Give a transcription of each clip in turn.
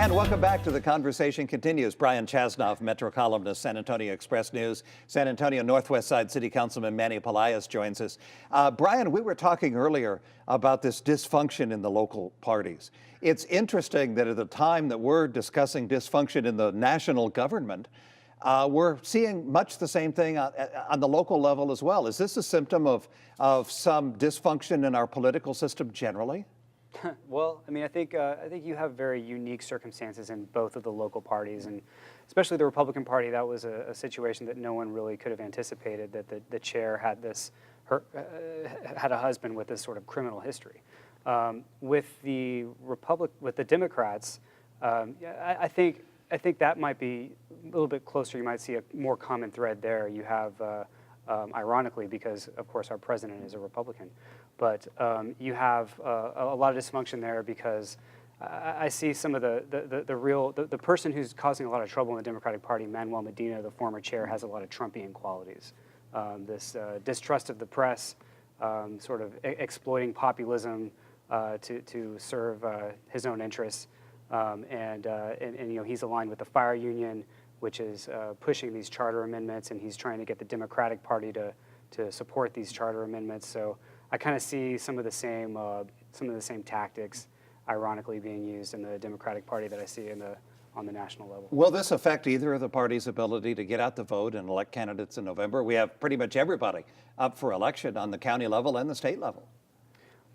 And welcome back to The Conversation Continues. Brian Chasnoff, Metro columnist, San Antonio Express News. San Antonio Northwest Side City Councilman Manny Pelaez joins us. Brian, we were talking earlier about this dysfunction in the local parties. It's interesting that at the time that we're discussing dysfunction in the national government, we're seeing much the same thing on the local level as well. Is this a symptom of some dysfunction in our political system generally? Well, I mean, I think you have very unique circumstances in both of the local parties, and especially the Republican Party. That was a situation that no one really could have anticipated, that the chair had had a husband with this sort of criminal history. With the Democrats, I think that might be a little bit closer. You might see a more common thread there. You have, ironically, because of course our president is a Republican, but you have a lot of dysfunction there because I see some of the person who's causing a lot of trouble in the Democratic Party, Manuel Medina, the former chair, has a lot of Trumpian qualities. This distrust of the press, sort of exploiting populism to serve his own interests. And you know, he's aligned with the fire union, which is pushing these charter amendments, and he's trying to get the Democratic Party to support these charter amendments. So I kind of see some of the same tactics, ironically, being used in the Democratic Party that I see on the national level. Will this affect either of the parties' ability to get out the vote and elect candidates in November? We have pretty much everybody up for election on the county level and the state level.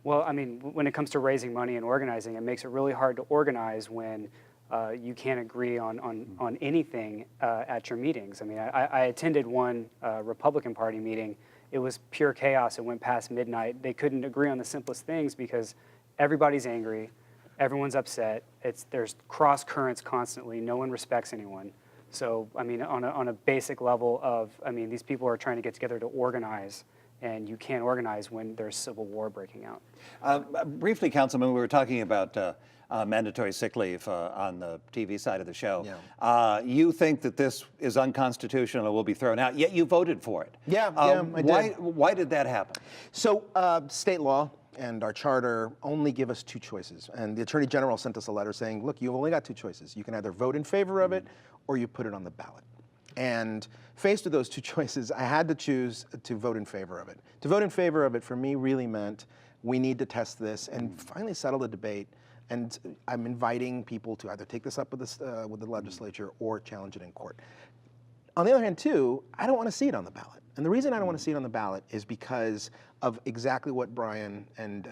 Well, I mean, when it comes to raising money and organizing, it makes it really hard to organize when you can't agree on anything at your meetings. I mean, I attended one Republican Party meeting. It was pure chaos. It went past midnight. They couldn't agree on the simplest things because everybody's angry, everyone's upset. There's cross currents constantly. No one respects anyone. So, I mean, on a basic level I mean, these people are trying to get together to organize, and you can't organize when there's civil war breaking out. Briefly, Councilman, we were talking about mandatory sick leave on the TV side of the show. Yeah. You think that this is unconstitutional and will be thrown out, yet you voted for it. Yeah, I did. Why did that happen? So state law and our charter only give us two choices. And the Attorney General sent us a letter saying, look, you've only got two choices. You can either vote in favor of it or you put it on the ballot. And faced with those two choices, I had to choose to vote in favor of it. To vote in favor of it for me really meant we need to test this and finally settle the debate. And I'm inviting people to either take this up with the legislature or challenge it in court. On the other hand, too, I don't want to see it on the ballot. And the reason I don't want to see it on the ballot is because of exactly what Brian and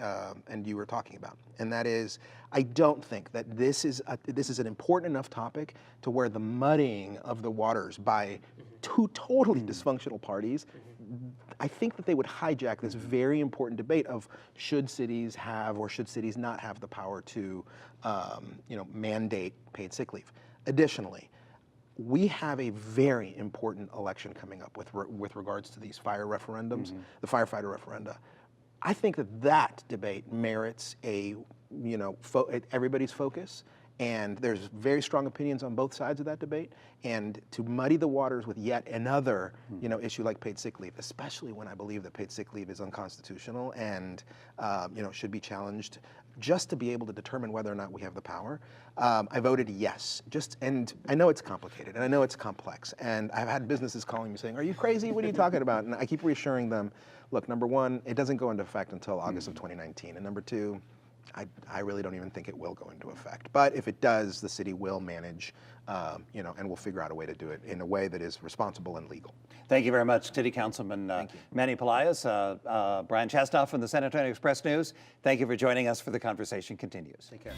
you were talking about. And that is, I don't think that this is an important enough topic to where the muddying of the waters by two totally dysfunctional parties, I think that they would hijack this very important debate of should cities have or should cities not have the power to mandate paid sick leave. Additionally, we have a very important election coming up with regards to these fire referendums, the firefighter referenda. I think that debate merits everybody's focus, and there's very strong opinions on both sides of that debate. And to muddy the waters with yet another issue like paid sick leave, especially when I believe that paid sick leave is unconstitutional and should be challenged, just to be able to determine whether or not we have the power, I voted yes. And I know it's complicated, and I know it's complex, and I've had businesses calling me saying, "Are you crazy? What are you talking about?" And I keep reassuring them, look, number one, it doesn't go into effect until August of 2019, and number two, I really don't even think it will go into effect. But if it does, the city will manage, and we'll figure out a way to do it in a way that is responsible and legal. Thank you very much, City Councilman Manny Pelaez. Brian Chasnoff from the San Antonio Express News. Thank you for joining us for The Conversation Continues. Take care.